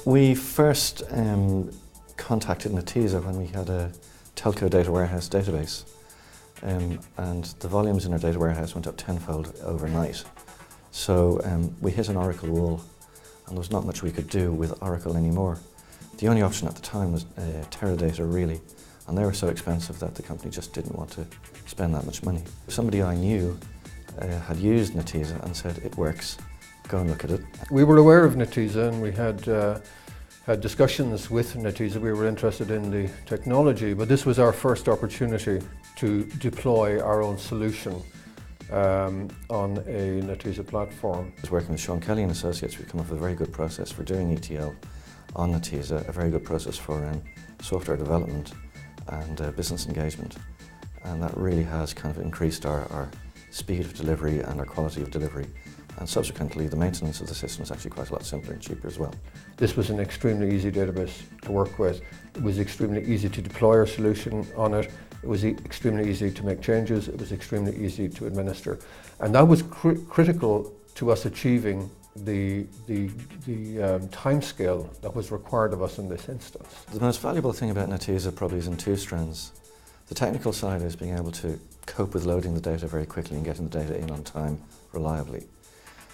We first contacted Netezza when we had a telco data warehouse database, and the volumes in our data warehouse went up tenfold overnight. So we hit an Oracle wall, and there was not much we could do with Oracle anymore. The only option at the time was Teradata, really, and they were so expensive that the company just didn't want to spend that much money. Somebody I knew had used Netezza and said, "It works, go and look at it." We were aware of Netezza, and we had discussions with Netezza. We were interested in the technology, but this was our first opportunity to deploy our own solution on a Netezza platform. I was working with Sean Kelly and Associates. We've come up with a very good process for doing ETL on Netezza, a very good process for software development and business engagement, and that really has kind of increased our speed of delivery and our quality of delivery, and subsequently the maintenance of the system is actually quite a lot simpler and cheaper as well. This was an extremely easy database to work with. It was extremely easy to deploy our solution on it. It was extremely easy to make changes. It was extremely easy to administer, and that was critical to us achieving the time scale that was required of us in this instance. The most valuable thing about Netezza probably is in two strands. The technical side is being able to cope with loading the data very quickly and getting the data in on time reliably.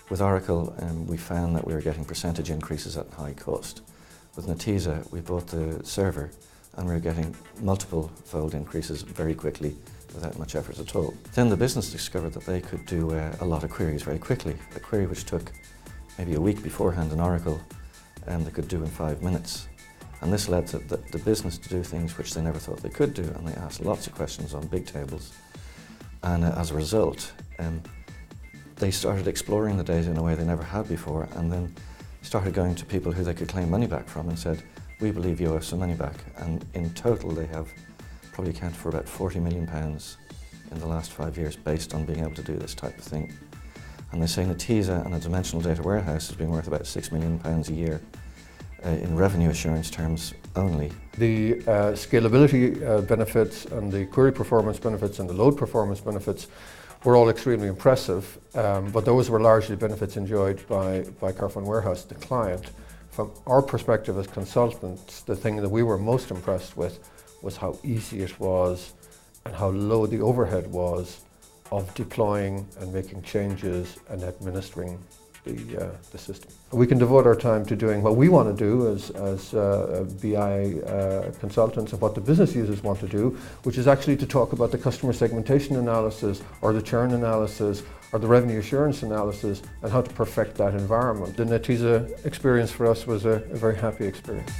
With Oracle, we found that we were getting percentage increases at high cost. With Netezza, we bought the server and we were getting multiple fold increases very quickly without much effort at all. Then the business discovered that they could do a lot of queries very quickly. A query which took maybe a week beforehand in Oracle, they could do in 5 minutes. And this led to the business to do things which they never thought they could do, and they asked lots of questions on big tables. And as a result, they started exploring the data in a way they never had before, and then started going to people who they could claim money back from and said, "We believe you owe us some money back." And in total they have probably accounted for about £40 million in the last 5 years based on being able to do this type of thing. And they say Netezza and a dimensional data warehouse has been worth about £6 million a year in revenue assurance terms only. The scalability benefits and the query performance benefits and the load performance benefits were all extremely impressive, but those were largely benefits enjoyed by Carphone Warehouse, the client. From our perspective as consultants, the thing that we were most impressed with was how easy it was and how low the overhead was of deploying and making changes and administering the system. We can devote our time to doing what we want to do as BI consultants and what the business users want to do, which is actually to talk about the customer segmentation analysis or the churn analysis or the revenue assurance analysis and how to perfect that environment. The Netezza experience for us was a very happy experience.